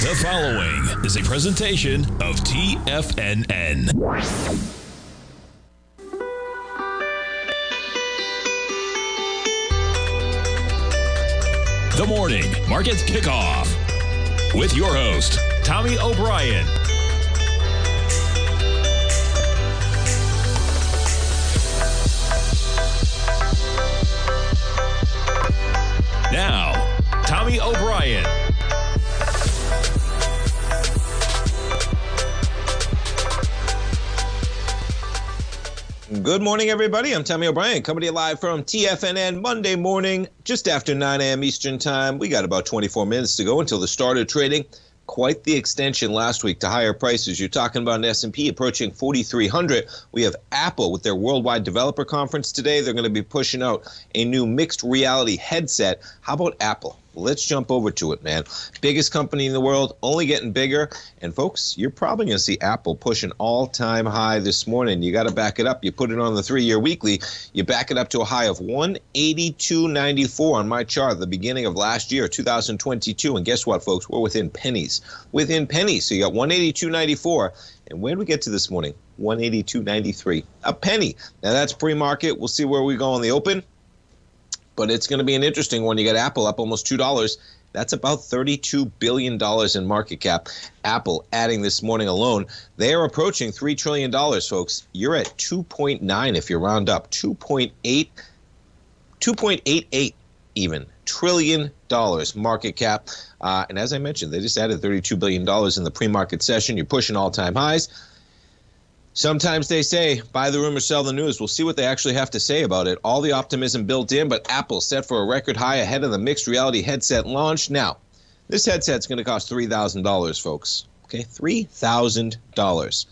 The following is a presentation of TFNN. The Morning Market Kickoff with your host, Tommy O'Brien. Now, Tommy O'Brien. Good morning, everybody. I'm Tommy O'Brien, coming to you live from TFNN Monday morning, just after 9 a.m. Eastern Time. We got about 24 minutes to go until the start of trading. Quite the extension last week to higher prices. You're talking about an S&P approaching 4,300. We have Apple with their Worldwide Developer Conference today. They're going to be pushing out a new mixed reality headset. How about Apple? Let's jump over to it, man. Biggest company in the world, only getting bigger. And folks, you're probably going to see Apple push an all-time high this morning. You got to back it up. You put it on the 3-year weekly. You back it up to a high of 182.94 on my chart at the beginning of last year, 2022. And guess what, folks? We're within pennies. Within pennies. So you got 182.94. And where did we get to this morning? 182.93. A penny. Now that's pre-market. We'll see where we go on the open. But it's going to be an interesting one. You got Apple up almost $2. That's about $32 billion in market cap. Apple adding this morning alone. They are approaching $3 trillion, folks. You're at 2.9 if you round up. 2.88 even. $trillion market cap. And as I mentioned, they just added $32 billion in the pre-market session. You're pushing all-time highs. Sometimes they say, buy the rumor, sell the news. We'll see what they actually have to say about it. All the optimism built in, but Apple set for a record high ahead of the mixed reality headset launch. Now, this headset's going to cost $3,000, folks. Okay, $3,000.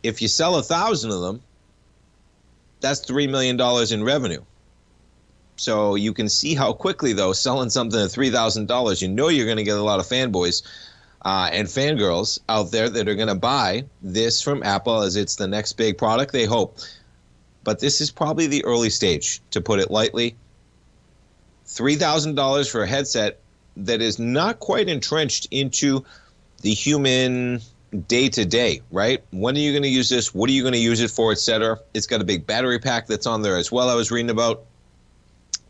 If you sell 1,000 of them, that's $3 million in revenue. So you can see how quickly, though, selling something at $3,000, you know you're going to get a lot of fanboys and fangirls out there that are going to buy this from Apple as it's the next big product, they hope. But this is probably the early stage, to put it lightly. $3,000 for a headset that is not quite entrenched into the human day-to-day, right? When are you going to use this? What are you going to use it for, etc.? It's got a big battery pack that's on there as well, I was reading about.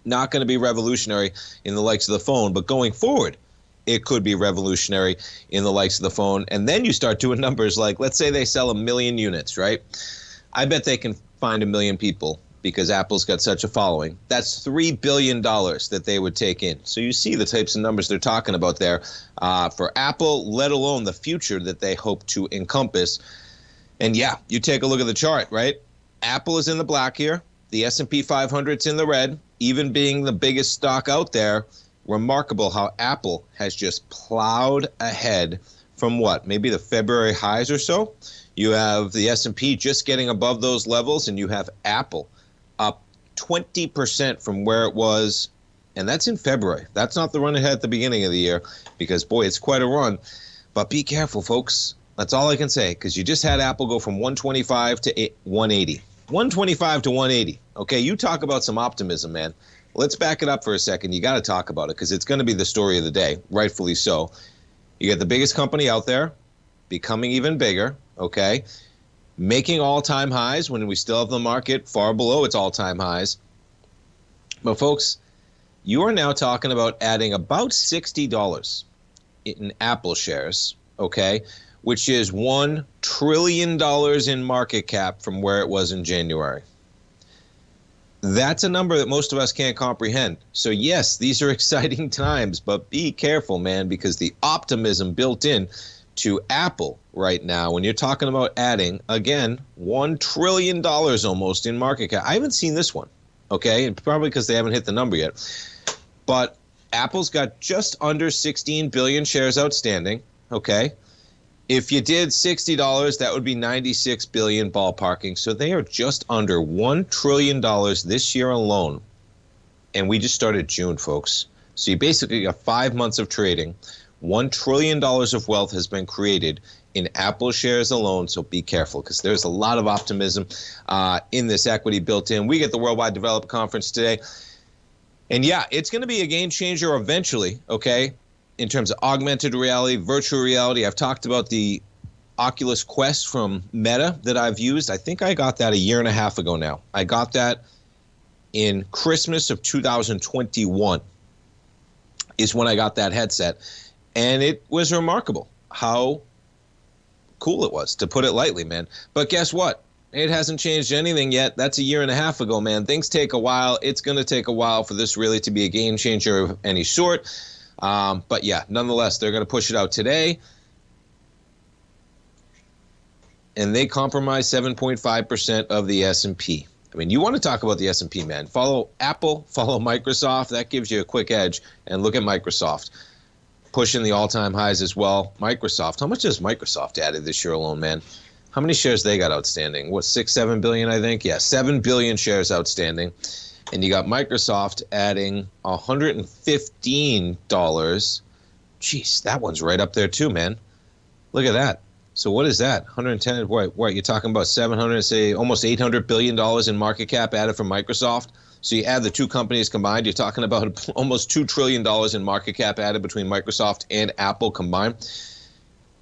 Not going to be revolutionary in the likes of the phone, but going forward, it could be revolutionary in the likes of the phone. And then you start doing numbers like, let's say they sell 1 million units, right? I bet they can find 1 million people because Apple's got such a following. That's $3 billion that they would take in. So you see the types of numbers they're talking about there for Apple, let alone the future that they hope to encompass. And yeah, you take a look at the chart, right? Apple is in the black here. The S&P 500's in the red, even being the biggest stock out there. Remarkable how Apple has just plowed ahead from what, maybe the February highs or so. You have the S&P just getting above those levels, and you have Apple up 20% from where it was, and that's in February. That's not the run ahead at the beginning of the year because, boy, it's quite a run. But be careful, folks. That's all I can say, because you just had Apple go from 125 to 180. 125 to 180. Okay, you talk about some optimism, man. Let's back it up for a second. You got to talk about it because it's going to be the story of the day, rightfully so. You got the biggest company out there becoming even bigger, okay, making all-time highs when we still have the market far below its all-time highs. But, folks, you are now talking about adding about $60 in Apple shares, okay, which is $1 trillion in market cap from where it was in January. That's a number that most of us can't comprehend. So, yes, these are exciting times, but be careful, man, because the optimism built in to Apple right now, when you're talking about adding, again, $1 trillion almost in market cap. I haven't seen this one, okay, and probably because they haven't hit the number yet. But Apple's got just under 16 billion shares outstanding, okay? If you did $60, that would be 96 billion ballparking. So they are just under $1 trillion this year alone. And we just started June, folks. So you basically got 5 months of trading. $1 trillion of wealth has been created in Apple shares alone. So be careful because there's a lot of optimism in this equity built in. We get the Worldwide Developer Conference today. And yeah, it's going to be a game changer eventually, okay? in terms of augmented reality, virtual reality. I've talked about the Oculus Quest from Meta that I've used. I think I got that a year and a half ago now. I got that in Christmas of 2021 is when I got that headset. And it was remarkable how cool it was, to put it lightly, man. But guess what? It hasn't changed anything yet. That's a year and a half ago, man. Things take a while. It's going to take a while for this really to be a game changer of any sort. But yeah, nonetheless, they're going to push it out today. And they comprise 7.5% of the S&P. I mean, you want to talk about the S&P, man. Follow Apple, follow Microsoft. That gives you a quick edge. And look at Microsoft, pushing the all-time highs as well. Microsoft, how much has Microsoft added this year alone, man? How many shares they got outstanding? What, 7 billion, I think? Yeah, 7 billion shares outstanding. And you got Microsoft adding $115. Jeez, that one's right up there too, man. Look at that. So what is that? 110, what, you're talking about 700, say almost $800 billion in market cap added from Microsoft. So you add the two companies combined, you're talking about almost $2 trillion in market cap added between Microsoft and Apple combined.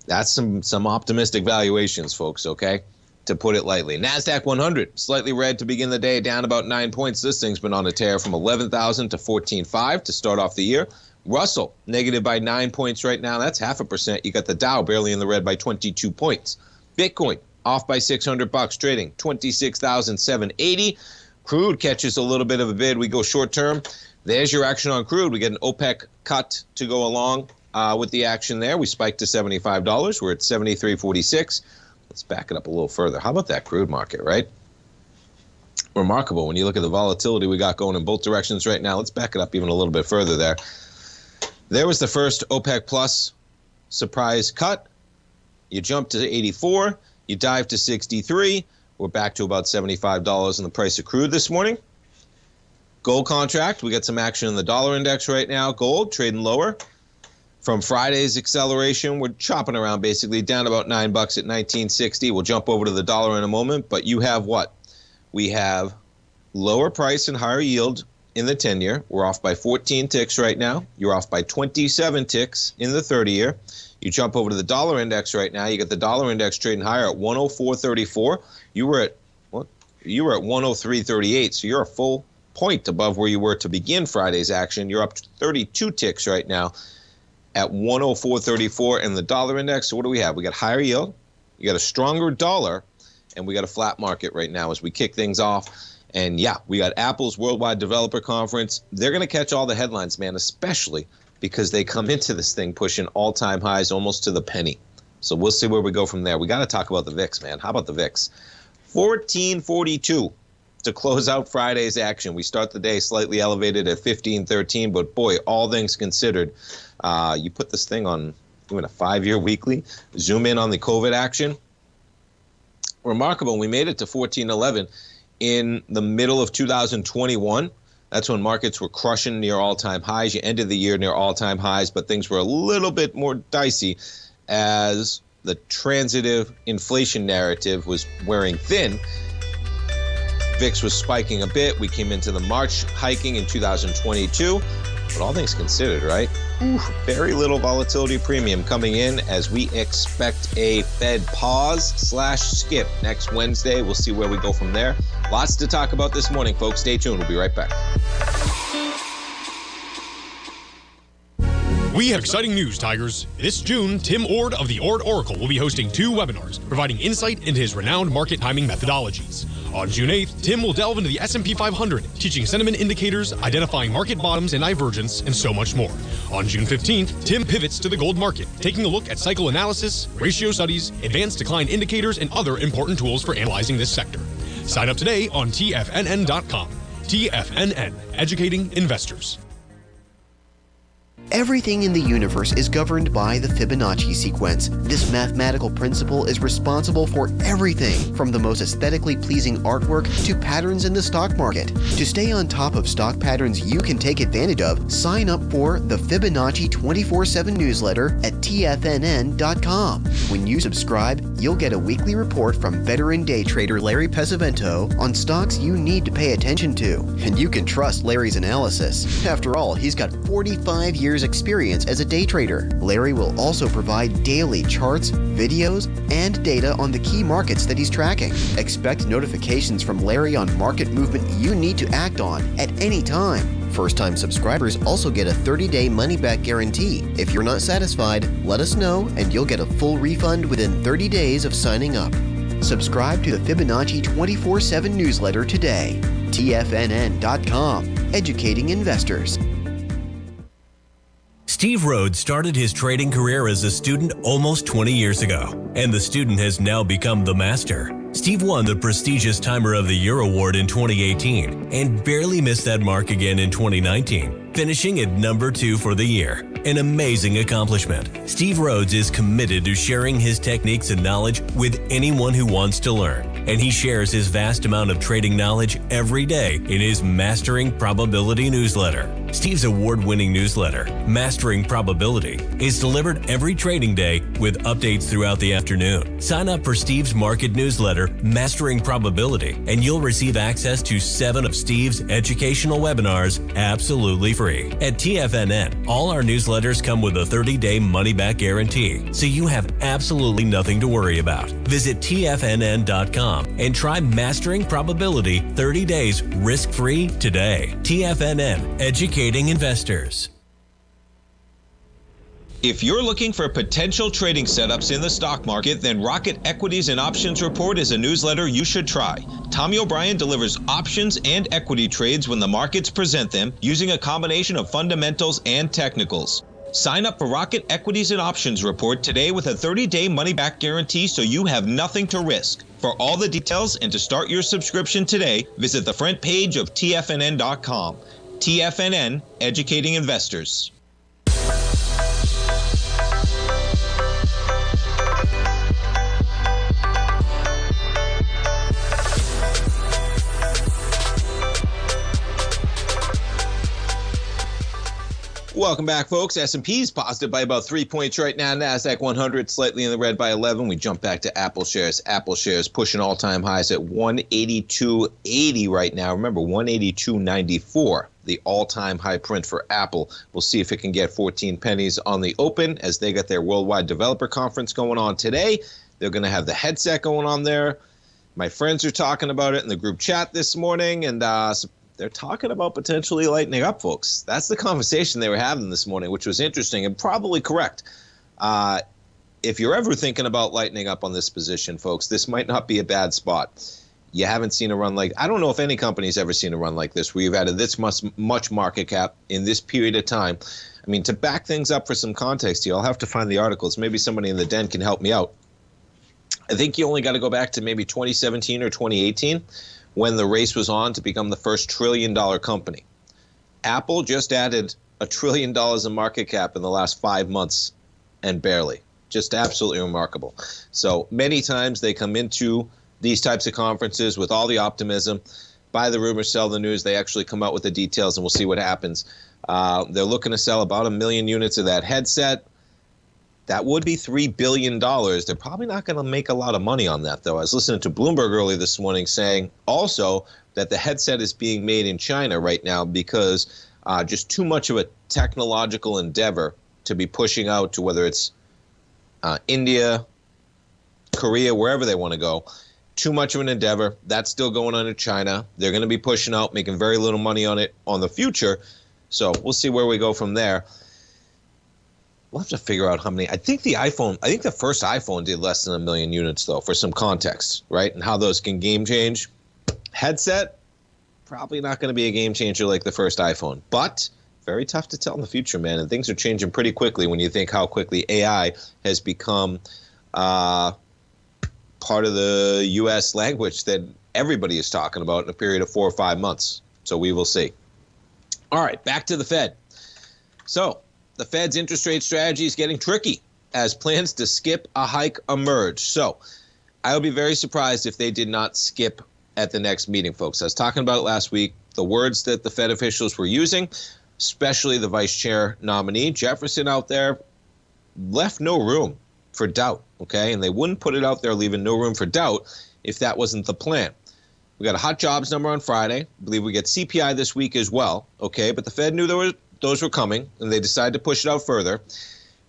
That's some optimistic valuations, folks, okay, to put it lightly. NASDAQ 100, slightly red to begin the day, down about 9 points. This thing's been on a tear from 11,000 to 14,500 to start off the year. Russell, negative by 9 points right now. That's 0.5%. You got the Dow barely in the red by 22 points. Bitcoin, off by $600, trading 26,780. Crude catches a little bit of a bid. We go short term. There's your action on crude. We get an OPEC cut to go along with the action there. We spiked to $75. We're at $73.46. Let's back it up a little further. How about that crude market, right? Remarkable when you look at the volatility we got going in both directions right now. Let's back it up even a little bit further there. There was the first OPEC Plus surprise cut. You jumped to 84. You dive to 63. We're back to about $75 in the price of crude this morning. Gold contract, we got some action in the dollar index right now. Gold trading lower. From Friday's acceleration, we're chopping around basically down about $9 at 1960. We'll jump over to the dollar in a moment, but you have what? We have lower price and higher yield in the 10-year. We're off by 14 ticks right now. You're off by 27 ticks in the 30-year. You jump over to the dollar index right now. You get the dollar index trading higher at 104.34. You were at 103.38, so you're a full point above where you were to begin Friday's action. You're up 32 ticks right now at 104.34 in the dollar index. So what do we have? We got higher yield, you got a stronger dollar, and we got a flat market right now as we kick things off. And yeah, we got Apple's Worldwide Developer Conference. They're going to catch all the headlines, man, especially because they come into this thing pushing all-time highs almost to the penny. So we'll see where we go from there. We got to talk about the VIX, man. How about the VIX? 1442 to close out Friday's action. We start the day slightly elevated at 1513, but boy, all things considered, you put this thing on even a 5-year weekly, zoom in on the COVID action. Remarkable. We made it to 1411 in the middle of 2021. That's when markets were crushing near all-time highs. You ended the year near all-time highs, but things were a little bit more dicey as the transitive inflation narrative was wearing thin. VIX was spiking a bit. We came into the March hiking in 2022. But all things considered, right? Very little volatility premium coming in as we expect a Fed pause/skip next Wednesday. We'll see where we go from there. Lots to talk about this morning, folks. Stay tuned. We'll be right back. We have exciting news, Tigers. This June, Tim Ord of the Ord Oracle will be hosting 2 webinars providing insight into his renowned market timing methodologies. On June 8th, Tim will delve into the S&P 500, teaching sentiment indicators, identifying market bottoms and divergence, and so much more. On June 15th, Tim pivots to the gold market, taking a look at cycle analysis, ratio studies, advanced decline indicators, and other important tools for analyzing this sector. Sign up today on TFNN.com. TFNN, educating investors. Everything in the universe is governed by the Fibonacci sequence. This mathematical principle is responsible for everything from the most aesthetically pleasing artwork to patterns in the stock market. To stay on top of stock patterns you can take advantage of, sign up for the Fibonacci 24/7 newsletter at TFNN.com. When you subscribe, you'll get a weekly report from veteran day trader Larry Pesavento on stocks you need to pay attention to. And you can trust Larry's analysis. After all, he's got 45 years years' experience as a day trader. Larry will also provide daily charts, videos, and data on the key markets that he's tracking. Expect notifications from Larry on market movement you need to act on at any time. First-time subscribers also get a 30-day money-back guarantee. If you're not satisfied, let us know and you'll get a full refund within 30 days of signing up. Subscribe to the Fibonacci 24/7 newsletter today. TFNN.com, educating investors. Steve Rhodes started his trading career as a student almost 20 years ago, and the student has now become the master. Steve won the prestigious Timer of the Year award in 2018 and barely missed that mark again in 2019, finishing at number 2 for the year. An amazing accomplishment. Steve Rhodes is committed to sharing his techniques and knowledge with anyone who wants to learn, and he shares his vast amount of trading knowledge every day in his Mastering Probability newsletter. Steve's award-winning newsletter, Mastering Probability, is delivered every trading day with updates throughout the afternoon. Sign up for Steve's market newsletter, Mastering Probability, and you'll receive access to 7 of Steve's educational webinars absolutely free. At TFNN, all our newsletters come with a 30-day money-back guarantee, so you have absolutely nothing to worry about. Visit TFNN.com and try Mastering Probability 30 days risk-free today. TFNN, educating investors. If you're looking for potential trading setups in the stock market, then Rocket Equities and Options Report is a newsletter you should try. Tommy O'Brien delivers options and equity trades when the markets present them, using a combination of fundamentals and technicals. Sign up for Rocket Equities and Options Report today with a 30-day money-back guarantee, so you have nothing to risk. For all the details and to start your subscription today, visit the front page of TFNN.com. TFNN, educating investors. Welcome back, folks. S&P's positive by about 3 points right now. NASDAQ 100 slightly in the red by 11. We jump back to Apple shares. Apple shares pushing all-time highs at 182.80 right now. Remember, 182.94, the all-time high print for Apple. We'll see if it can get 14 pennies on the open as they got their Worldwide Developer Conference going on today. They're going to have the headset going on there. My friends are talking about it in the group chat this morning, and they're talking about potentially lightening up, folks. That's the conversation they were having this morning, which was interesting and probably correct. If you're ever thinking about lightening up on this position, folks, this might not be a bad spot. You haven't seen a run like, I don't know if any company's ever seen a run like this, where you've added this much market cap in this period of time. I mean, to back things up for some context here, I'll have to find the articles. Maybe somebody in the den can help me out. I think you only got to go back to maybe 2017 or 2018. When the race was on to become the first trillion-dollar company. Apple just added $1 trillion in market cap in the last 5 months, and barely. Just absolutely remarkable. So many times they come into these types of conferences with all the optimism, buy the rumor, sell the news. They actually come out with the details, and we'll see what happens. They're looking to sell about 1 million units of that headset. That would be $3 billion. They're probably not going to make a lot of money on that, though. I was listening to Bloomberg earlier this morning saying also that the headset is being made in China right now because just too much of a technological endeavor to be pushing out to whether it's India, Korea, wherever they want to go. Too much of an endeavor. That's still going on in China. They're going to be pushing out, making very little money on it on the future. So we'll see where we go from there. We'll have to figure out how many. I think the first iPhone did less than 1 million units, though, for some context, right? And how those can game change. Headset, probably not going to be a game changer like the first iPhone, but very tough to tell in the future, man. And things are changing pretty quickly when you think how quickly AI has become part of the U.S. language that everybody is talking about in a period of 4 or 5 months. So we will see. All right, back to the Fed. So the Fed's interest rate strategy is getting tricky as plans to skip a hike emerge. So I would be very surprised if they did not skip at the next meeting, folks. I was talking about it last week. The words that the Fed officials were using, especially the vice chair nominee, Jefferson, out there, left no room for doubt, okay? And they wouldn't put it out there leaving no room for doubt if that wasn't the plan. We got a hot jobs number on Friday. I believe we get CPI this week as well, okay? But the Fed knew there those were coming, and they decided to push it out further.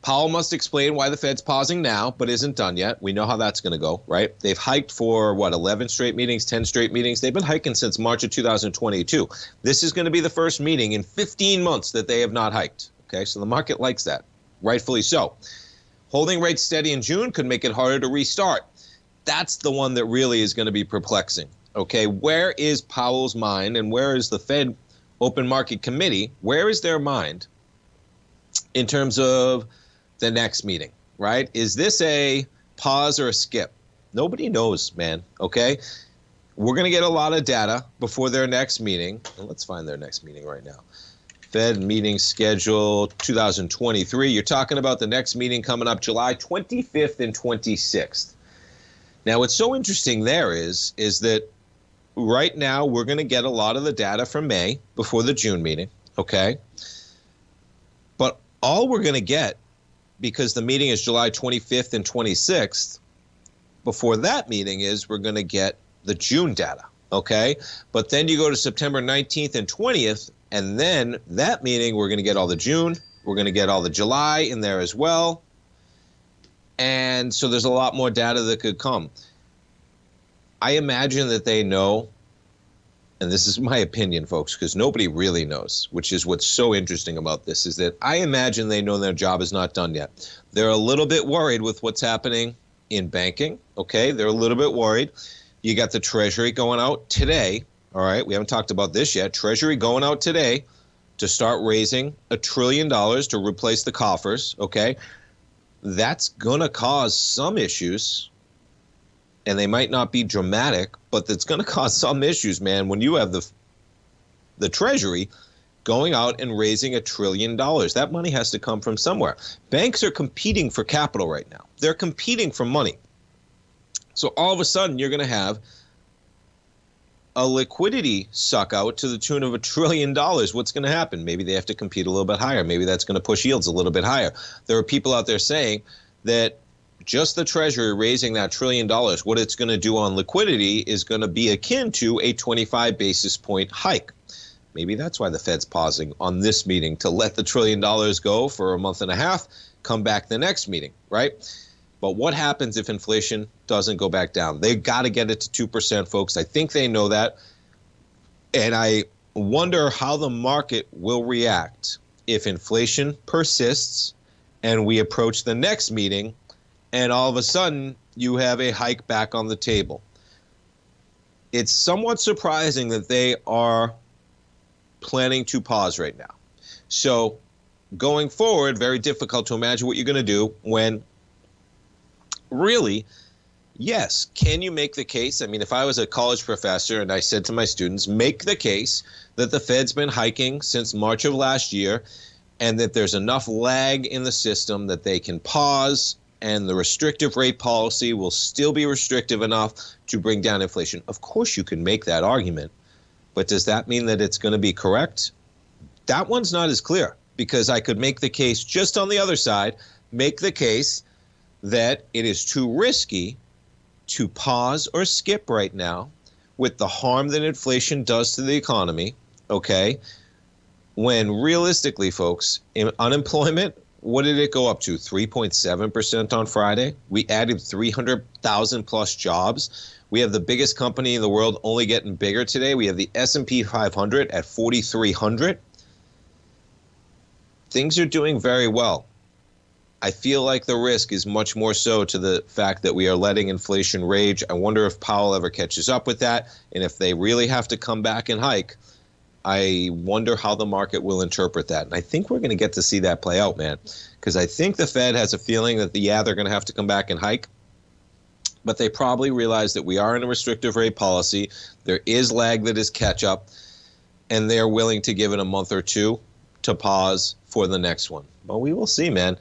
Powell must explain why the Fed's pausing now, but isn't done yet. We know how that's going to go, right? They've hiked for, 11 straight meetings, 10 straight meetings? They've been hiking since March of 2022. This is going to be the first meeting in 15 months that they have not hiked, okay? So the market likes that, rightfully so. Holding rates steady in June could make it harder to restart. That's the one that really is going to be perplexing, okay? Where is Powell's mind, and where is the Fed Open Market Committee? Where is their mind in terms of the next meeting, right? Is this a pause or a skip? Nobody knows, man, okay? We're going to get a lot of data before their next meeting. Let's find their next meeting right now. Fed meeting schedule 2023. You're talking about the next meeting coming up July 25th and 26th. Now, what's so interesting there is that right now we're going to get a lot of the data from May before the June meeting, okay? But all we're going to get, because the meeting is July 25th and 26th, before that meeting is we're going to get the June data, okay? But then you go to September 19th and 20th, and then that meeting, we're going to get all the June, we're going to get all the July in there as well. And so there's a lot more data that could come. I imagine that they know, and this is my opinion, folks, because nobody really knows, which is what's so interesting about this, is that I imagine they know their job is not done yet. They're a little bit worried with what's happening in banking, okay? They're a little bit worried. You got the Treasury going out today, all right? We haven't talked about this yet. Treasury going out today to start raising $1 trillion to replace the coffers, okay? That's going to cause some issues, and they might not be dramatic, but that's going to cause some issues, man, when you have the Treasury going out and raising $1 trillion. That money has to come from somewhere. Banks are competing for capital right now. They're competing for money. So all of a sudden, you're going to have a liquidity suck out to the tune of $1 trillion. What's going to happen? Maybe they have to compete a little bit higher. Maybe that's going to push yields a little bit higher. There are people out there saying that just the Treasury raising that $1 trillion, what it's going to do on liquidity is going to be akin to a 25 basis point hike. Maybe that's why the Fed's pausing on this meeting, to let the $1 trillion go for a month and a half, come back the next meeting, right? But what happens if inflation doesn't go back down? They got to get it to 2%, folks. I think they know that. And I wonder how the market will react if inflation persists and we approach the next meeting and all of a sudden you have a hike back on the table. It's somewhat surprising that they are planning to pause right now. So going forward, very difficult to imagine what you're going to do when really, yes, can you make the case? I mean, if I was a college professor and I said to my students, make the case that the Fed's been hiking since March of last year and that there's enough lag in the system that they can pause and the restrictive rate policy will still be restrictive enough to bring down inflation. Of course you can make that argument, but does that mean that it's going to be correct? That one's not as clear, because I could make the case just on the other side, make the case that it is too risky to pause or skip right now with the harm that inflation does to the economy, okay? When realistically, folks, unemployment, what did it go up to? 3.7% on Friday. We added 300,000 plus jobs. We have the biggest company in the world only getting bigger today. We have the S&P 500 at 4,300. Things are doing very well. I feel like the risk is much more so to the fact that we are letting inflation rage. I wonder if Powell ever catches up with that. And if they really have to come back and hike, I wonder how the market will interpret that. And I think we're going to get to see that play out, man. Because I think the Fed has a feeling that, they're going to have to come back and hike. But they probably realize that we are in a restrictive rate policy. There is lag that is catch up. And they're willing to give it a month or two to pause for the next one. Well, we will see, man.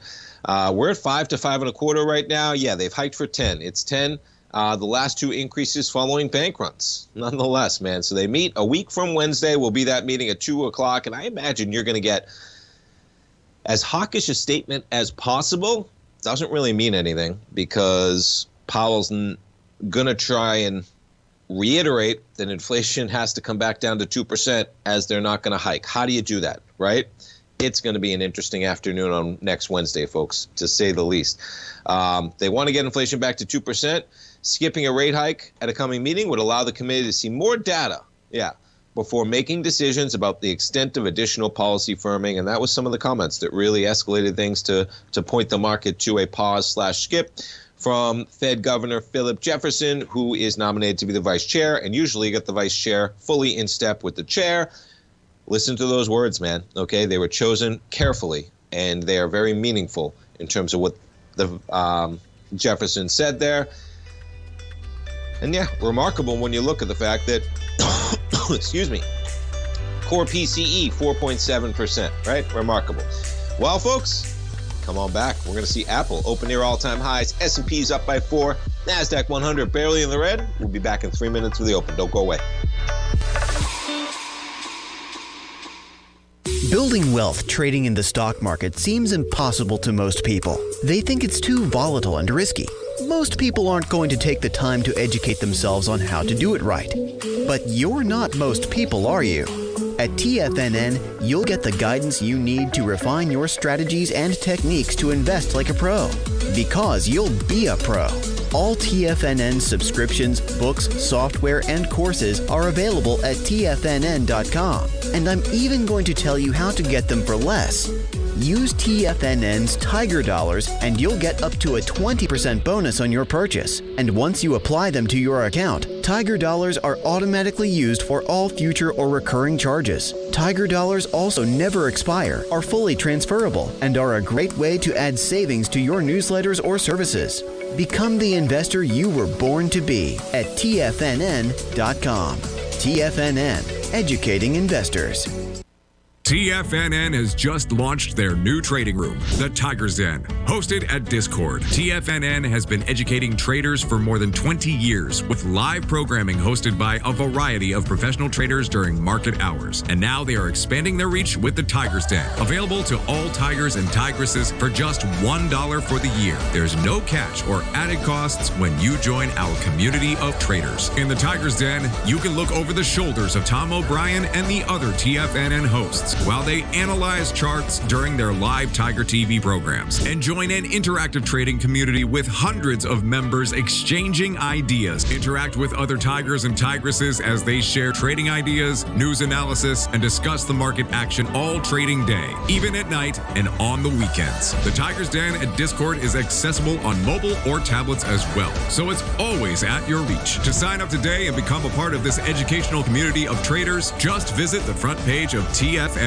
We're at 5 to 5 1/4 right now. Yeah, they've hiked for 10. It's 10. The last two increases following bank runs, nonetheless, man. So they meet a week from Wednesday. Will be that meeting at 2 o'clock. And I imagine you're going to get as hawkish a statement as possible. Doesn't really mean anything because Powell's going to try and reiterate that inflation has to come back down to 2% as they're not going to hike. How do you do that, right? It's going to be an interesting afternoon on next Wednesday, folks, to say the least. They want to get inflation back to 2%. Skipping a rate hike at a coming meeting would allow the committee to see more data, before making decisions about the extent of additional policy firming. And that was some of the comments that really escalated things to point the market to a pause/skip from Fed Governor Philip Jefferson, who is nominated to be the vice chair, and usually get the vice chair fully in step with the chair. Listen to those words, man. Okay, they were chosen carefully, and they are very meaningful in terms of what the Jefferson said there. And remarkable when you look at the fact that, excuse me, core PCE 4.7%, right? Remarkable. Well, folks, come on back. We're going to see Apple open near all-time highs. S&P's up by 4. NASDAQ 100 barely in the red. We'll be back in 3 minutes with the open. Don't go away. Building wealth trading in the stock market seems impossible to most people. They think it's too volatile and risky. Most people aren't going to take the time to educate themselves on how to do it right. But you're not most people, are you? At TFNN, you'll get the guidance you need to refine your strategies and techniques to invest like a pro. Because you'll be a pro. All TFNN subscriptions, books, software, and courses are available at TFNN.com. And I'm even going to tell you how to get them for less. Use TFNN's Tiger Dollars and you'll get up to a 20% bonus on your purchase. And once you apply them to your account, Tiger Dollars are automatically used for all future or recurring charges. Tiger Dollars also never expire, are fully transferable, and are a great way to add savings to your newsletters or services. Become the investor you were born to be at TFNN.com. TFNN, educating investors. TFNN has just launched their new trading room, the Tiger's Den. Hosted at Discord, TFNN has been educating traders for more than 20 years with live programming hosted by a variety of professional traders during market hours. And now they are expanding their reach with the Tiger's Den, available to all tigers and tigresses for just $1 for the year. There's no catch or added costs when you join our community of traders. In the Tiger's Den, you can look over the shoulders of Tom O'Brien and the other TFNN hosts while they analyze charts during their live Tiger TV programs, and join an interactive trading community with hundreds of members exchanging ideas. Interact with other tigers and tigresses as they share trading ideas, news analysis, and discuss the market action all trading day, even at night and on the weekends. The Tiger's Den at Discord is accessible on mobile or tablets as well, so it's always at your reach. To sign up today and become a part of this educational community of traders, just visit the front page of TFNN.com.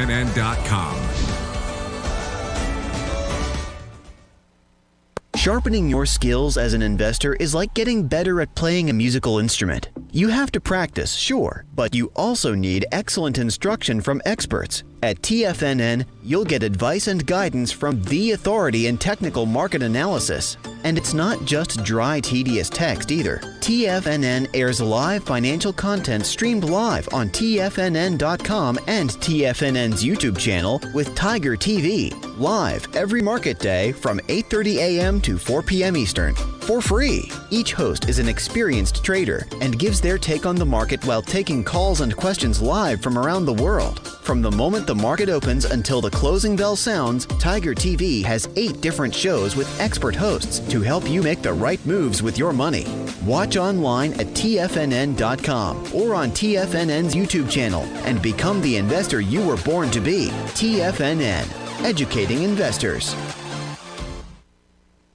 Sharpening your skills as an investor is like getting better at playing a musical instrument. You have to practice, sure, but you also need excellent instruction from experts. At TFNN, you'll get advice and guidance from the authority in technical market analysis. And it's not just dry, tedious text either. TFNN airs live financial content streamed live on TFNN.com and TFNN's YouTube channel with Tiger TV, live every market day from 8:30 a.m. to 4 p.m. Eastern, for free. Each host is an experienced trader and gives their take on the market while taking calls and questions live from around the world. From the moment the market opens until the closing bell sounds, Tiger TV has 8 different shows with expert hosts to help you make the right moves with your money. Watch online at TFNN.com or on TFNN's YouTube channel and become the investor you were born to be. TFNN, educating investors.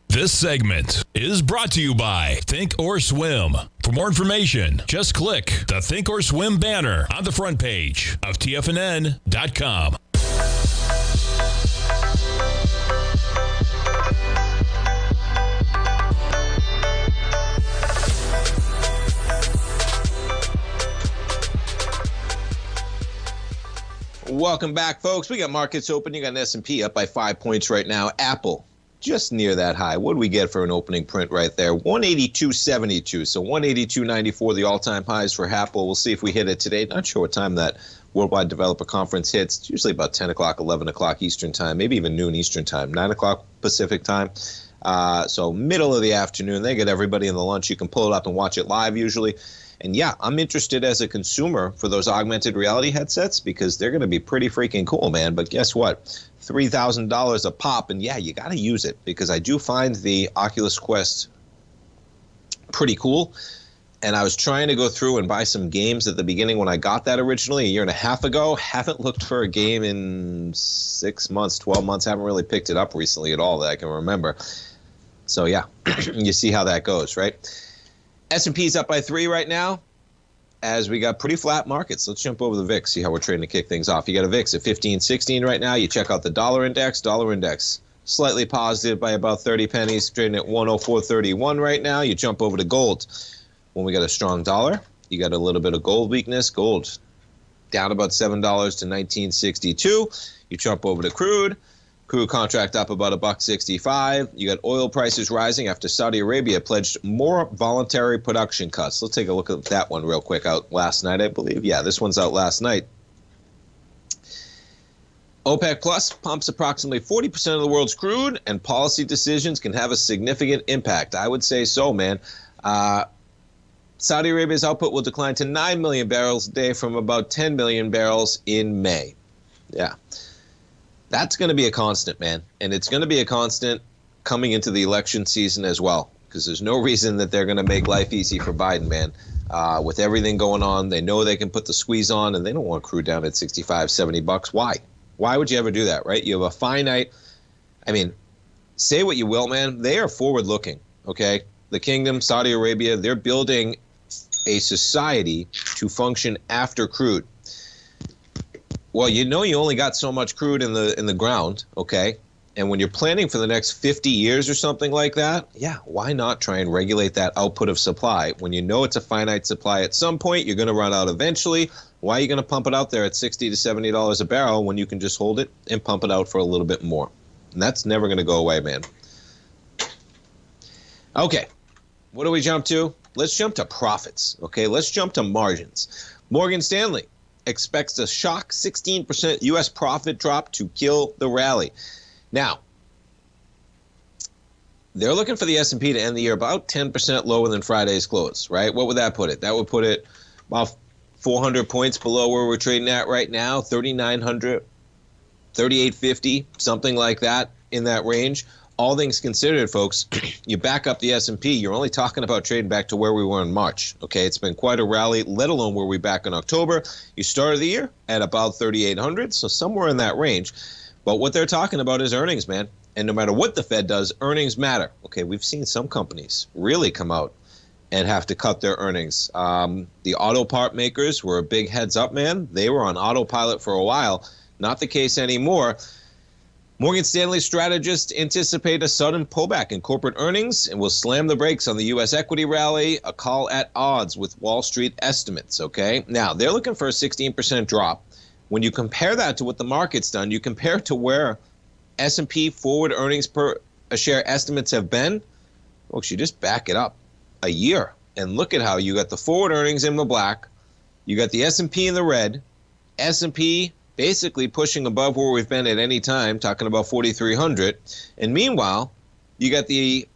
This segment is brought to you by Thinkorswim. For more information, just click the Thinkorswim banner on the front page of TFNN.com. Welcome back, folks. We got markets open. You got an S&P up by 5 points right now. Apple just near that high. What do we get for an opening print right there? 182.72. So 182.94, the all-time highs for Apple. We'll see if we hit it today. Not sure what time that Worldwide Developer Conference hits. It's usually about 10 o'clock, 11 o'clock Eastern time, maybe even noon Eastern time, 9 o'clock Pacific time. So middle of the afternoon. They get everybody in the lunch. You can pull it up and watch it live usually. And yeah, I'm interested as a consumer for those augmented reality headsets because they're going to be pretty freaking cool, man. But guess what? $3,000 a pop. And yeah, you got to use it, because I do find the Oculus Quest pretty cool. And I was trying to go through and buy some games at the beginning when I got that originally, a year and a half ago. Haven't looked for a game in 6 months, 12 months. Haven't really picked it up recently at all that I can remember. So yeah, you see how that goes, right? S&P's up by 3 right now, as we got pretty flat markets. Let's jump over the VIX, see how we're trading to kick things off. You got a VIX at 1516 right now. You check out the dollar index. Dollar index slightly positive by about 30 pennies, trading at 104.31 right now. You jump over to gold. When we got a strong dollar, you got a little bit of gold weakness. Gold down about $7 to 19.62. You jump over to crude. Crude contract up about $1.65. You got oil prices rising after Saudi Arabia pledged more voluntary production cuts. Let's take a look at that one real quick. Out last night, I believe. Yeah, this one's out last night. OPEC Plus pumps approximately 40% of the world's crude, and policy decisions can have a significant impact. I would say so, man. Saudi Arabia's output will decline to 9 million barrels a day from about 10 million barrels in May. Yeah. That's going to be a constant, man. And it's going to be a constant coming into the election season as well, because there's no reason that they're going to make life easy for Biden, man. With everything going on, they know they can put the squeeze on, and they don't want crude down at 65, 70 bucks. Why? Why would you ever do that, right? You have a finite, I mean, say what you will, man. They are forward-looking, okay? The kingdom, Saudi Arabia, they're building a society to function after crude. Well, you know you only got so much crude in the ground, okay? And when you're planning for the next 50 years or something like that, yeah, why not try and regulate that output of supply? When you know it's a finite supply at some point, you're going to run out eventually. Why are you going to pump it out there at $60 to $70 a barrel when you can just hold it and pump it out for a little bit more? And that's never going to go away, man. Okay, what do we jump to? Let's jump to profits, okay? Let's jump to margins. Morgan Stanley expects a shock 16% U.S. profit drop to kill the rally. Now, they're looking for the S&P to end the year about 10% lower than Friday's close, right? What would that put it? That would put it about 400 points below where we're trading at right now, 3,900, 3,850, something like that, in that range. All things considered, folks, you back up the S&P, you're only talking about trading back to where we were in March. Okay, it's been quite a rally, let alone where we back in October. You started the year at about 3,800, so somewhere in that range. But what they're talking about is earnings, man. And no matter what the Fed does, earnings matter. Okay, we've seen some companies really come out and have to cut their earnings. The auto part makers were a big heads up, man. They were on autopilot for a while. Not the case anymore. Morgan Stanley strategists anticipate a sudden pullback in corporate earnings and will slam the brakes on the U.S. equity rally, a call at odds with Wall Street estimates, okay? Now, they're looking for a 16% drop. When you compare that to what the market's done, you compare it to where S&P forward earnings per a share estimates have been, folks, you just back it up a year and look at how you got the forward earnings in the black, you got the S&P in the red, S&P basically pushing above where we've been at any time, talking about 4,300. And meanwhile, you got the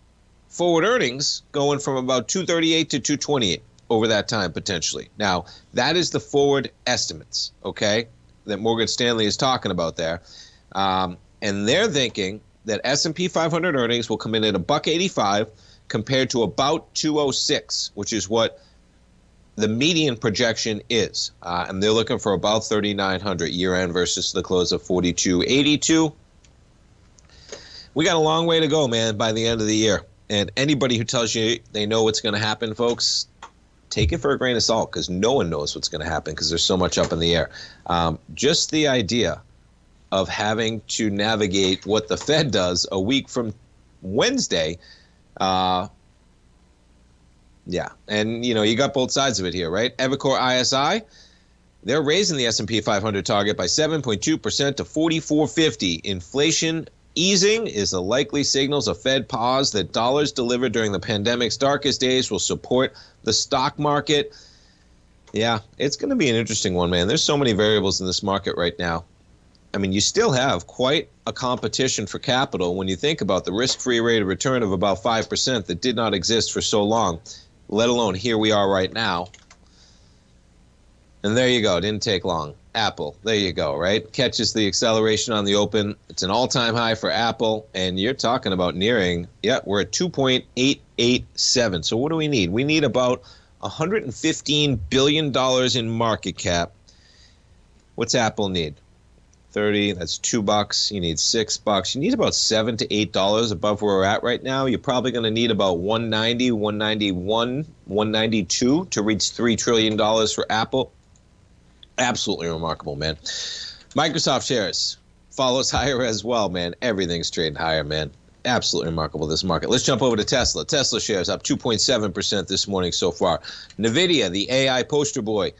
forward earnings going from about 238 to 228 over that time, potentially. Now, that is the forward estimates, okay, that Morgan Stanley is talking about there. And they're thinking that S&P 500 earnings will come in at $1.85 compared to about 206, which is what the median projection is. And they're looking for about 3,900 year-end versus the close of 4,282. We got a long way to go, man, by the end of the year. And anybody who tells you they know what's going to happen, folks, take it for a grain of salt, because no one knows what's going to happen because there's so much up in the air. Just the idea of having to navigate what the Fed does a week from Wednesday, yeah, and you got both sides of it here, right? Evercore ISI, they're raising the S&P 500 target by 7.2% to 4450. Inflation easing is the likely signals of Fed pause that dollars delivered during the pandemic's darkest days will support the stock market. Yeah, it's going to be an interesting one, man. There's so many variables in this market right now. I mean, you still have quite a competition for capital when you think about the risk-free rate of return of about 5% that did not exist for so long, let alone here we are right now. And there you go. Didn't take long. Apple. There you go, right? Catches the acceleration on the open. It's an all-time high for Apple. And you're talking about nearing, we're at 2.887. So what do we need? We need about $115 billion in market cap. What's Apple need? 30, that's $2. You need $6. You need about $7 to $8 above where we're at right now. You're probably going to need about 190, 191, 192 to reach $3 trillion for Apple. Absolutely remarkable, man. Microsoft shares follows higher as well, man. Everything's trading higher, man. Absolutely remarkable, this market. Let's jump over to Tesla. Tesla shares up 2.7% this morning so far. NVIDIA, the AI poster boy,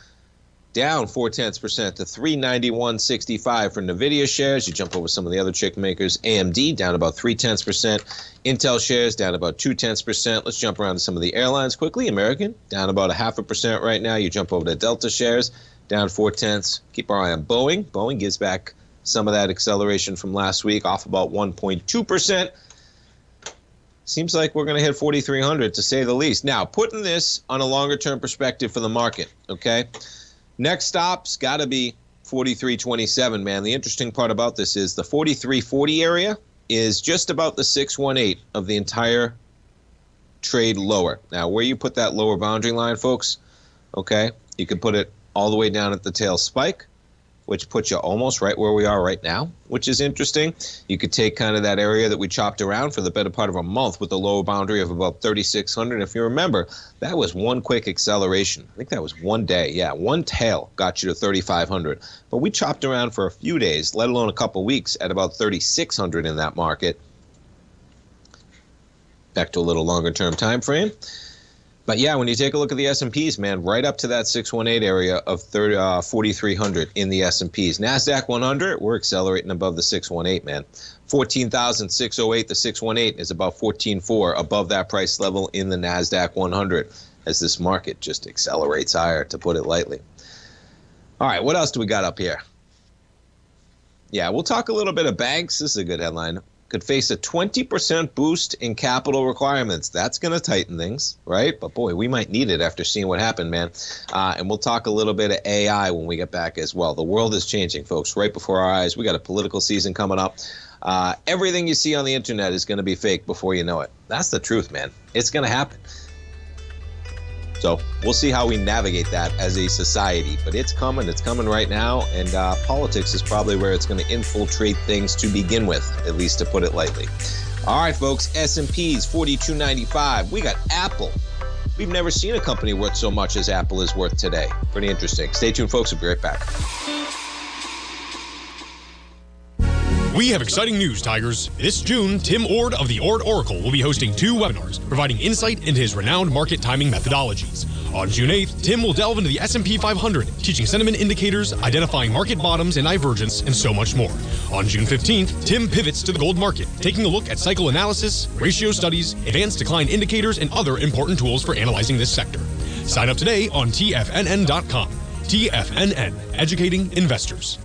down 0.4% to 391.65 for NVIDIA shares. You jump over some of the other chip makers. AMD down about 0.3%. Intel shares down about 0.2%. Let's jump around to some of the airlines quickly. American down about 0.5% right now. You jump over to Delta shares down 0.4. Keep our eye on Boeing. Boeing gives back some of that acceleration from last week, off about 1.2%. Seems like we're going to hit 4,300 to say the least. Now, putting this on a longer-term perspective for the market, okay? Next stop's got to be 43.27, man. The interesting part about this is the 43.40 area is just about the 618 of the entire trade lower. Now, where you put that lower boundary line, folks, okay, you could put it all the way down at the tail spike, which puts you almost right where we are right now, which is interesting. You could take kind of that area that we chopped around for the better part of a month with the lower boundary of about 3,600. If you remember, that was one quick acceleration. I think that was one day. Yeah, one tail got you to 3,500. But we chopped around for a few days, let alone a couple weeks, at about 3,600 in that market. Back to a little longer term time frame. But yeah, when you take a look at the S&Ps, man, right up to that 618 area of 4,300 in the S&Ps. NASDAQ 100, we're accelerating above the 618, man. 14,608, the 618 is about 14.4 above that price level in the NASDAQ 100 as this market just accelerates higher, to put it lightly. All right, what else do we got up here? Yeah, we'll talk a little bit of banks. This is a good headline. Could face a 20% boost in capital requirements. That's going to tighten things, right? But boy, we might need it after seeing what happened, man. And we'll talk a little bit of AI when we get back as well. The world is changing, folks, right before our eyes. We got a political season coming up. Everything you see on the internet is going to be fake before you know it. That's the truth, man. It's going to happen. So we'll see how we navigate that as a society. But it's coming right now, and politics is probably where it's going to infiltrate things to begin with, at least to put it lightly. All right, folks, S&P's 42.95. We got Apple. We've never seen a company worth so much as Apple is worth today. Pretty interesting. Stay tuned, folks. We'll be right back. We have exciting news, Tigers. This June, Tim Ord of the Ord Oracle will be hosting 2 webinars, providing insight into his renowned market timing methodologies. On June 8th, Tim will delve into the S&P 500, teaching sentiment indicators, identifying market bottoms and divergence, and so much more. On June 15th, Tim pivots to the gold market, taking a look at cycle analysis, ratio studies, advanced decline indicators, and other important tools for analyzing this sector. Sign up today on TFNN.com. TFNN, educating investors.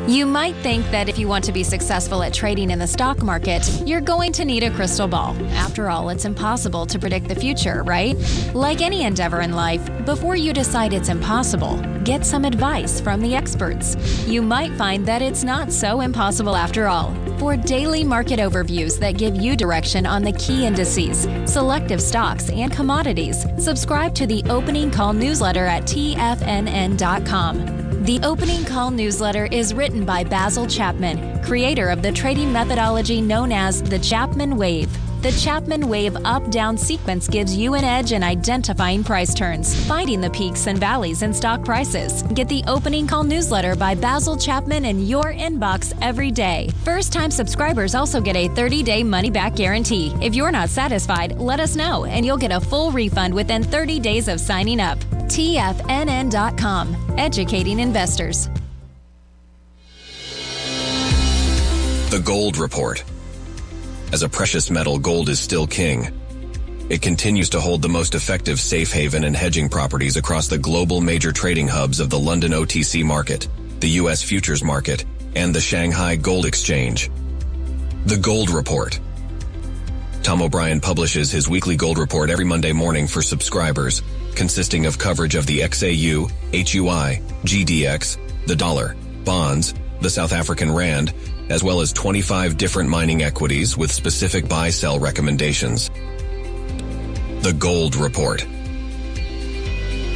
You might think that if you want to be successful at trading in the stock market, you're going to need a crystal ball. After all, it's impossible to predict the future, right? Like any endeavor in life, before you decide it's impossible, get some advice from the experts. You might find that it's not so impossible after all. For daily market overviews that give you direction on the key indices, selective stocks, and commodities, subscribe to the Opening Call newsletter at TFNN.com. The Opening Call newsletter is written by Basil Chapman, creator of the trading methodology known as the Chapman Wave. The Chapman Wave up-down sequence gives you an edge in identifying price turns, finding the peaks and valleys in stock prices. Get the Opening Call newsletter by Basil Chapman in your inbox every day. First-time subscribers also get a 30-day money-back guarantee. If you're not satisfied, let us know, and you'll get a full refund within 30 days of signing up. TFNN.com, educating investors. The Gold Report. As a precious metal, gold is still king. It continues to hold the most effective safe haven and hedging properties across the global major trading hubs of the London OTC market, the U.S. futures market, and the Shanghai Gold Exchange. The Gold Report. Tom O'Brien publishes his weekly gold report every Monday morning for subscribers, consisting of coverage of the XAU, HUI, GDX, the dollar, bonds, the South African rand, as well as 25 different mining equities with specific buy-sell recommendations. The Gold Report.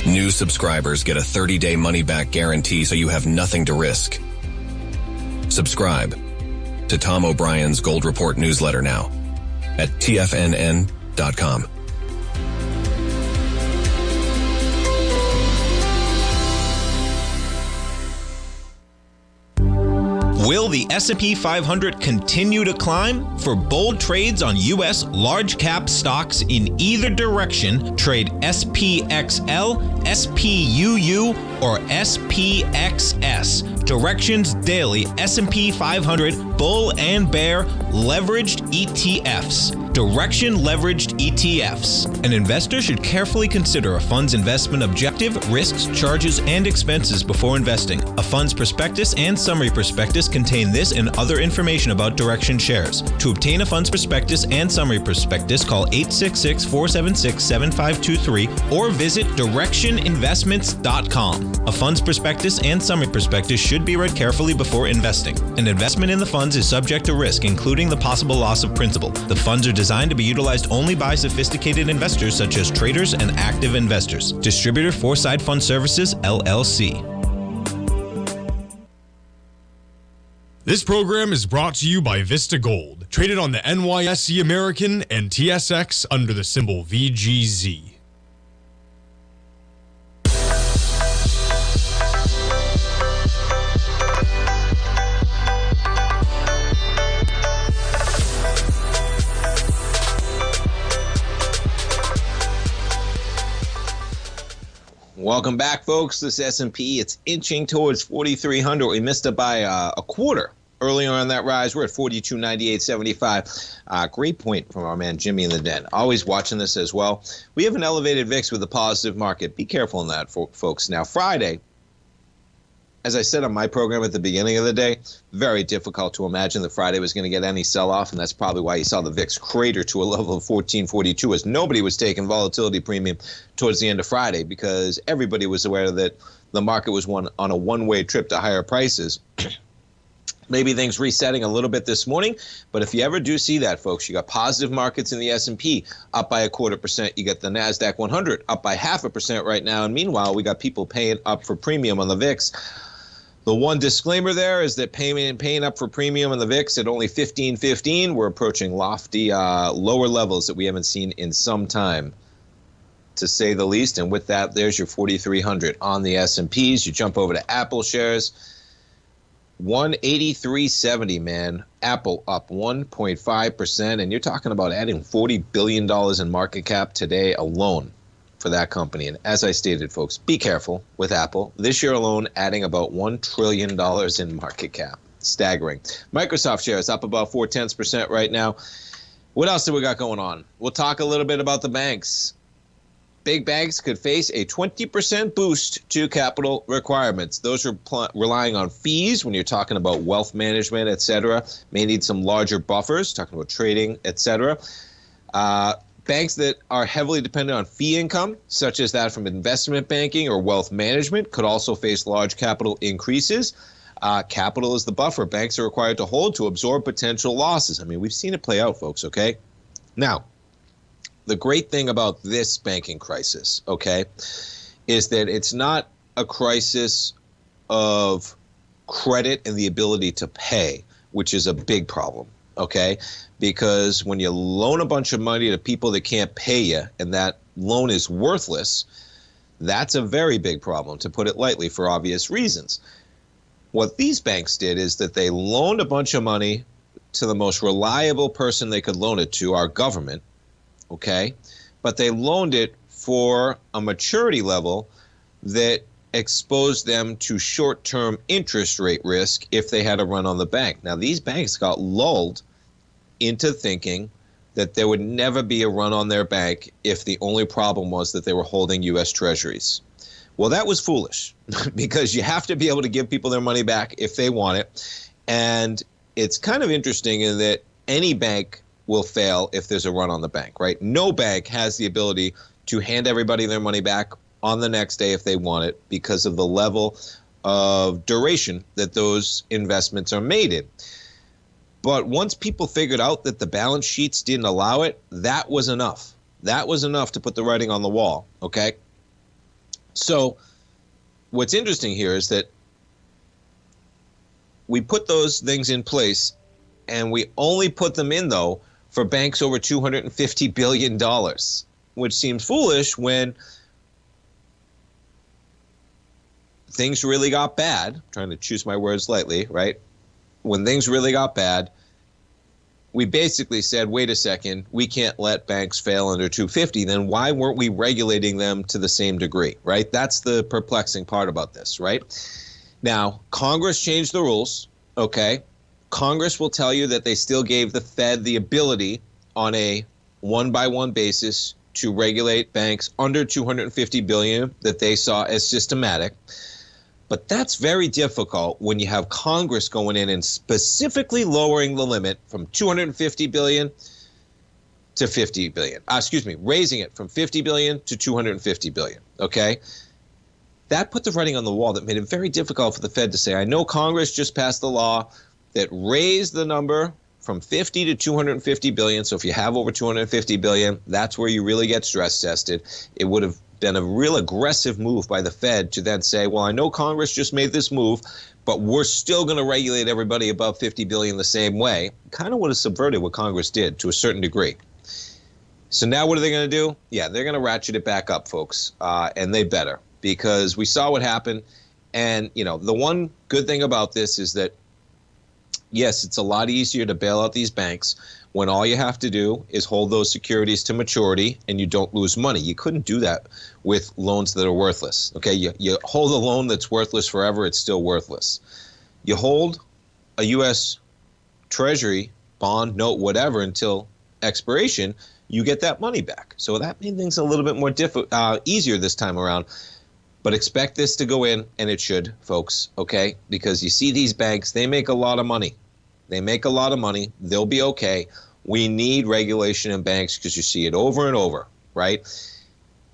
New subscribers get a 30-day money-back guarantee, so you have nothing to risk. Subscribe to Tom O'Brien's Gold Report newsletter now at TFNN.com. Will the S&P 500 continue to climb? For bold trades on U.S. large-cap stocks in either direction, trade SPXL, SPUU, or SPXS. Directions Daily S&P 500 Bull and Bear Leveraged ETFs. Direction Leveraged ETFs. An investor should carefully consider a fund's investment objective, risks, charges, and expenses before investing. A fund's prospectus and summary prospectus contain this and other information about Direction shares. To obtain a fund's prospectus and summary prospectus, call 866-476-7523 or visit directioninvestments.com. A fund's prospectus and summary prospectus should be read carefully before investing. An investment in the funds is subject to risk, including the possible loss of principal. The funds are designed to be utilized only by sophisticated investors such as traders and active investors. Distributor Foreside Fund Services, LLC. This program is brought to you by Vista Gold, traded on the NYSE American and TSX under the symbol VGZ. Welcome back, folks. This S&P, it's inching towards 4,300. We missed it by a quarter earlier on that rise. We're at 42.9875. Great point from our man Jimmy in the den. Always watching this as well. We have an elevated VIX with a positive market. Be careful in that, folks. Now, Friday, as I said on my program at the beginning of the day, very difficult to imagine that Friday was going to get any sell-off, and that's probably why you saw the VIX crater to a level of 1442, as nobody was taking volatility premium towards the end of Friday because everybody was aware that the market was on a one-way trip to higher prices. Maybe things resetting a little bit this morning, but if you ever do see that, folks, you got positive markets in the S&P up by 0.25%. You got the NASDAQ 100 up by 0.5% right now, and meanwhile, we got people paying up for premium on the VIX. The one disclaimer there is that paying up for premium on the VIX at only 15.15, we're approaching lofty lower levels that we haven't seen in some time, to say the least. And with that, there's your 4,300 on the S&Ps. You jump over to Apple shares, 183.70, man. Apple up 1.5%, and you're talking about adding $40 billion in market cap today alone for that company. And as I stated, folks, be careful with Apple. This year alone, adding about $1 trillion in market cap. Staggering. Microsoft shares up about 0.4% right now. What else do we got going on? We'll talk a little bit about the banks. Big banks could face a 20% boost to capital requirements. Those are relying on fees when you're talking about wealth management, et cetera. May need some larger buffers, talking about trading, et cetera. Banks that are heavily dependent on fee income, such as that from investment banking or wealth management, could also face large capital increases. Capital is the buffer banks are required to hold to absorb potential losses. I mean, we've seen it play out, folks, okay? Now, the great thing about this banking crisis, okay, is that it's not a crisis of credit and the ability to pay, which is a big problem, okay? Because when you loan a bunch of money to people that can't pay you and that loan is worthless, that's a very big problem, to put it lightly, for obvious reasons. What these banks did is that they loaned a bunch of money to the most reliable person they could loan it to, our government, okay? But they loaned it for a maturity level that exposed them to short-term interest rate risk if they had a run on the bank. Now, these banks got lulled into thinking that there would never be a run on their bank if the only problem was that they were holding U.S. Treasuries. Well, that was foolish because you have to be able to give people their money back if they want it. And it's kind of interesting in that any bank will fail if there's a run on the bank, right? No bank has the ability to hand everybody their money back on the next day if they want it because of the level of duration that those investments are made in. But once people figured out that the balance sheets didn't allow it, that was enough. That was enough to put the writing on the wall, okay? So what's interesting here is that we put those things in place, and we only put them in, though, for banks over $250 billion, which seems foolish when things really got bad. I'm trying to choose my words lightly, right? When things really got bad, we basically said, wait a second, we can't let banks fail under 250. Then why weren't we regulating them to the same degree, right? That's the perplexing part about this, right? Now, Congress changed the rules, okay? Congress will tell you that they still gave the Fed the ability on a one-by-one basis to regulate banks under $250 billion that they saw as systematic. But that's very difficult when you have Congress going in and specifically lowering the limit from $250 billion to $50 billion. Raising it from $50 billion to $250 billion, okay? That put the writing on the wall that made it very difficult for the Fed to say, I know Congress just passed the law that raised the number from 50 to 250 billion. So if you have over 250 billion, that's where you really get stress tested. It would have been a real aggressive move by the Fed to then say, well, I know Congress just made this move, but we're still going to regulate everybody above 50 billion the same way. Kind of would have subverted what Congress did to a certain degree. So now what are they going to do? Yeah, they're going to ratchet it back up, folks, and they better, because we saw what happened. And, you know, the one good thing about this is that, yes, it's a lot easier to bail out these banks when all you have to do is hold those securities to maturity and you don't lose money. You couldn't do that with loans that are worthless. Okay, you hold a loan that's worthless forever, it's still worthless. You hold a U.S. Treasury bond, note, whatever, until expiration, you get that money back. So that made things a little bit more easier this time around. But expect this to go in, and it should, folks, okay? Because you see these banks, they make a lot of money. They make a lot of money. They'll be okay. We need regulation in banks because you see it over and over, right?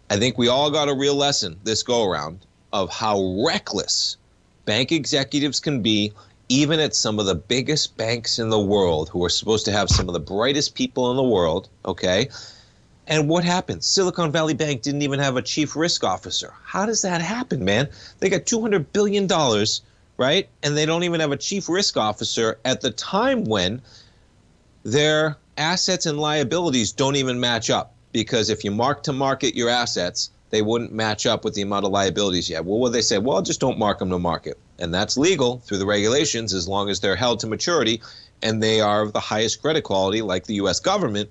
I think we all got a real lesson this go-around of how reckless bank executives can be, even at some of the biggest banks in the world who are supposed to have some of the brightest people in the world, okay? And what happened? Silicon Valley Bank didn't even have a chief risk officer. How does that happen, man? They got $200 billion, right? And they don't even have a chief risk officer at the time when their assets and liabilities don't even match up. Because if you mark to market your assets, they wouldn't match up with the amount of liabilities you have. Well, what they say? Well, just don't mark them to market. And that's legal through the regulations as long as they're held to maturity and they are of the highest credit quality like the U.S. government.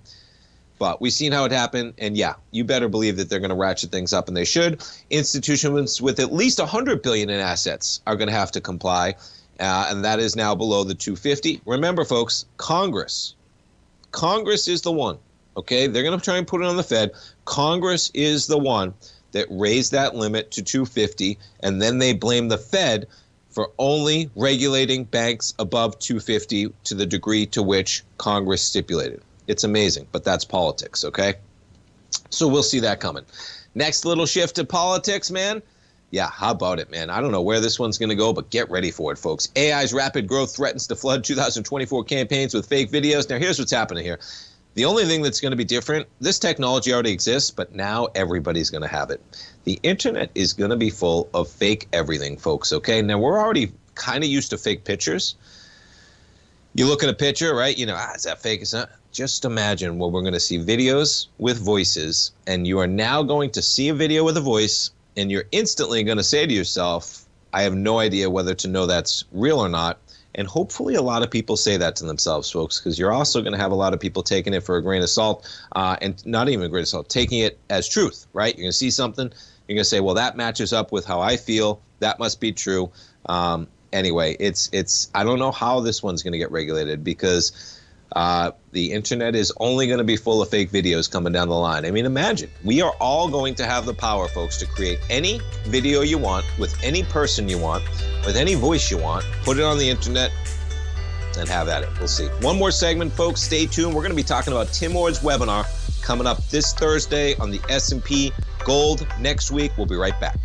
But we've seen how it happened, and yeah, you better believe that they're going to ratchet things up, and they should. Institutions with at least $100 billion in assets are going to have to comply, and that is now below the 250. Remember, folks, Congress is the one, okay? They're going to try and put it on the Fed. Congress is the one that raised that limit to 250, and then they blame the Fed for only regulating banks above 250 to the degree to which Congress stipulated. It's amazing, but that's politics, okay? So we'll see that coming. Next little shift to politics, man. Yeah, how about it, man? I don't know where this one's going to go, but get ready for it, folks. AI's rapid growth threatens to flood 2024 campaigns with fake videos. Now, here's what's happening here. The only thing that's going to be different, this technology already exists, but now everybody's going to have it. The internet is going to be full of fake everything, folks, okay? Now, we're already kind of used to fake pictures. You look at a picture, right? You know, is that fake? Is that? Just imagine what we're going to see videos with voices, and you are now going to see a video with a voice, and you're instantly going to say to yourself, I have no idea whether to know that's real or not. And hopefully a lot of people say that to themselves, folks, because you're also going to have a lot of people taking it for a grain of salt, and not even a grain of salt, taking it as truth, right? You're going to see something, you're going to say, well, that matches up with how I feel. That must be true. Anyway, it's I don't know how this one's going to get regulated, because the internet is only going to be full of fake videos coming down the line. I mean, imagine, we are all going to have the power, folks, to create any video you want with any person you want, with any voice you want, put it on the internet, and have at it. We'll see. One more segment, folks. Stay tuned. We're going to be talking about Tim Ord's webinar coming up this Thursday on the S&P Gold. Next week, we'll be right back.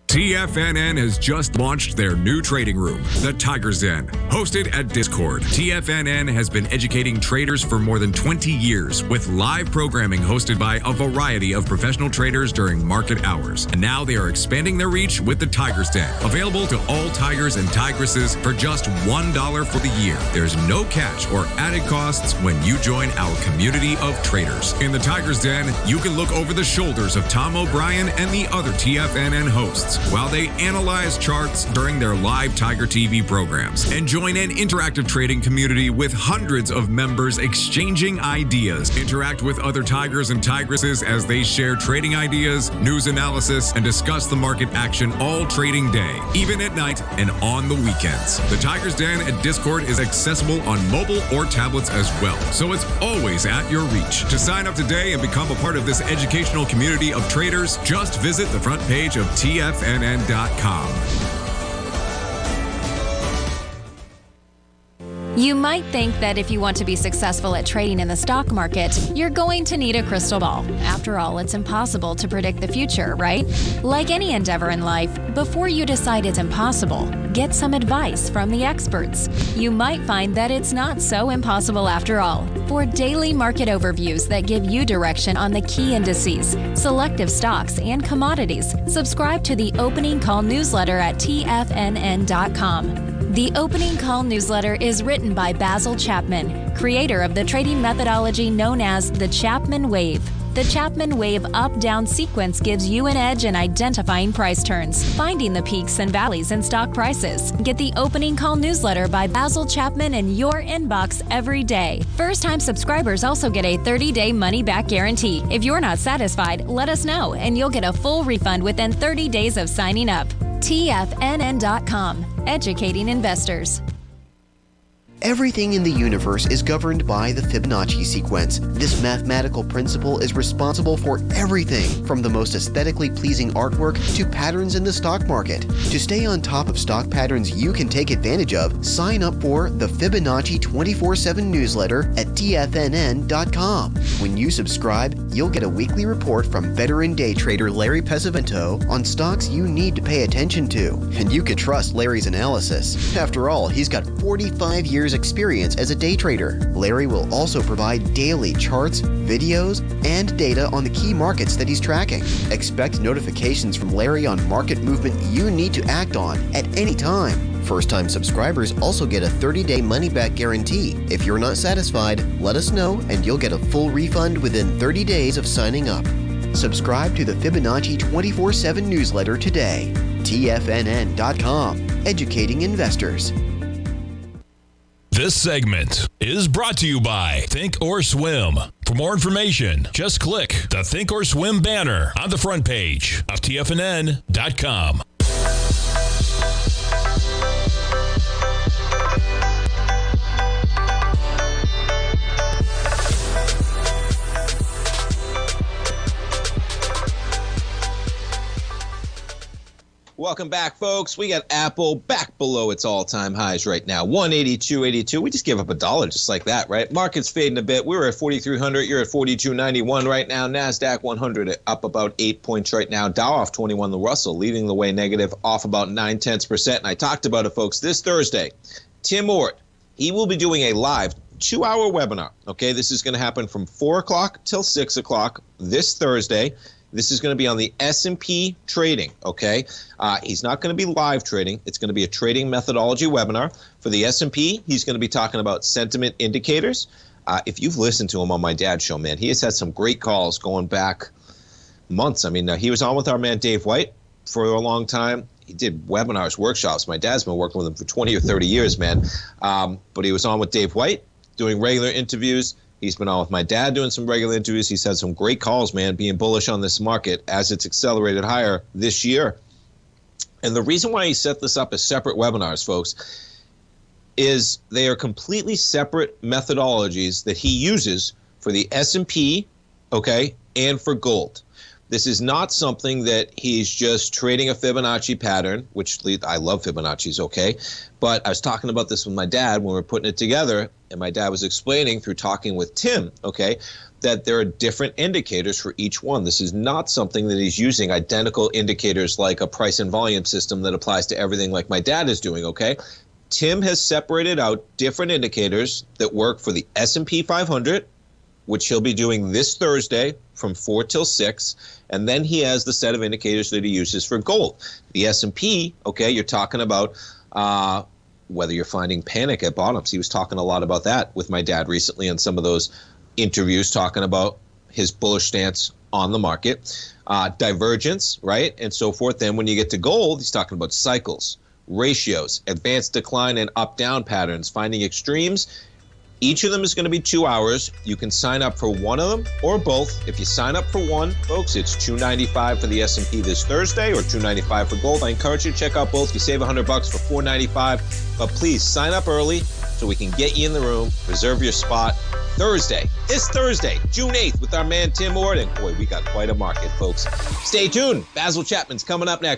TFNN has just launched their new trading room, the Tiger's Den. Hosted at Discord, TFNN has been educating traders for more than 20 years with live programming hosted by a variety of professional traders during market hours. And now they are expanding their reach with the Tiger's Den, available to all tigers and tigresses for just $1 for the year. There's no catch or added costs when you join our community of traders. In the Tiger's Den, you can look over the shoulders of Tom O'Brien and the other TFNN hosts while they analyze charts during their live Tiger TV programs, and join an interactive trading community with hundreds of members exchanging ideas. Interact with other tigers and tigresses as they share trading ideas, news analysis, and discuss the market action all trading day, even at night and on the weekends. The Tiger's Den at Discord is accessible on mobile or tablets as well, so it's always at your reach. To sign up today and become a part of this educational community of traders, just visit the front page of TFNN.com. You might think that if you want to be successful at trading in the stock market, you're going to need a crystal ball. After all, it's impossible to predict the future, right? Like any endeavor in life, before you decide it's impossible, get some advice from the experts. You might find that it's not so impossible after all. For daily market overviews that give you direction on the key indices, selective stocks, and commodities, subscribe to the Opening Call newsletter at TFNN.com. The Opening Call newsletter is written by Basil Chapman, creator of the trading methodology known as the Chapman Wave. The Chapman Wave up-down sequence gives you an edge in identifying price turns, finding the peaks and valleys in stock prices. Get the Opening Call newsletter by Basil Chapman in your inbox every day. First-time subscribers also get a 30-day money-back guarantee. If you're not satisfied, let us know, and you'll get a full refund within 30 days of signing up. TFNN.com, educating investors. Everything in the universe is governed by the Fibonacci sequence. This mathematical principle is responsible for everything from the most aesthetically pleasing artwork to patterns in the stock market. To stay on top of stock patterns you can take advantage of, sign up for the Fibonacci 24/7 newsletter at TFNN.com. When you subscribe, you'll get a weekly report from veteran day trader Larry Pesavento on stocks you need to pay attention to. And you can trust Larry's analysis. After all, he's got 45 years experience as a day trader. Larry will also provide daily charts, videos, and data on the key markets that he's tracking. Expect notifications from Larry on market movement you need to act on at any time. First-time subscribers also get a 30-day money-back guarantee. If you're not satisfied, let us know and you'll get a full refund within 30 days of signing up. Subscribe to the Fibonacci 24/7 newsletter today. TFNN.com, educating investors. This segment is brought to you by Thinkorswim. For more information, just click the Thinkorswim banner on the front page of TFNN.com. Welcome back, folks. We got Apple back below its all-time highs right now, 182.82. We just gave up $1 just like that, right? Market's fading a bit. We were at 4,300. You're at 42.91 right now. NASDAQ 100 up about 8 points right now. Dow off 21. The Russell leading the way negative, off about 0.9%. And I talked about it, folks, this Thursday. Tim Ord, he will be doing a live 2-hour webinar. Okay, this is going to happen from 4 o'clock till 6 o'clock this Thursday. This is going to be on the S&P trading, okay? He's not going to be live trading. It's going to be a trading methodology webinar. For the S&P, he's going to be talking about sentiment indicators. If you've listened to him on my dad's show, man, he has had some great calls going back months. I mean, he was on with our man Dave White for a long time. He did webinars, workshops. My dad's been working with him for 20 or 30 years, man. But he was on with Dave White doing regular interviews. He's been on with my dad doing some regular interviews. He's had some great calls, man, being bullish on this market as it's accelerated higher this year. And the reason why he set this up as separate webinars, folks, is they are completely separate methodologies that he uses for the S&P, okay, and for gold. This is not something that he's just trading a Fibonacci pattern, which I love Fibonacci's, okay? But I was talking about this with my dad when we were putting it together, and my dad was explaining through talking with Tim, okay, that there are different indicators for each one. This is not something that he's using identical indicators like a price and volume system that applies to everything like my dad is doing, okay? Tim has separated out different indicators that work for the S&P 500, which he'll be doing this Thursday from 4 till 6. And then he has the set of indicators that he uses for gold. The S&P, okay, you're talking about whether you're finding panic at bottoms. He was talking a lot about that with my dad recently in some of those interviews, talking about his bullish stance on the market, divergence, right, and so forth. Then when you get to gold, he's talking about cycles, ratios, advanced decline and up-down patterns, finding extremes. Each of them is going to be 2 hours. You can sign up for one of them or both. If you sign up for one, folks, it's $295 for the S&P this Thursday or $295 for gold. I encourage you to check out both. You save $100 for $495. But please sign up early so we can get you in the room, reserve your spot. This Thursday, June 8th, with our man Tim Ord. And boy, we got quite a market, folks. Stay tuned. Basil Chapman's coming up next.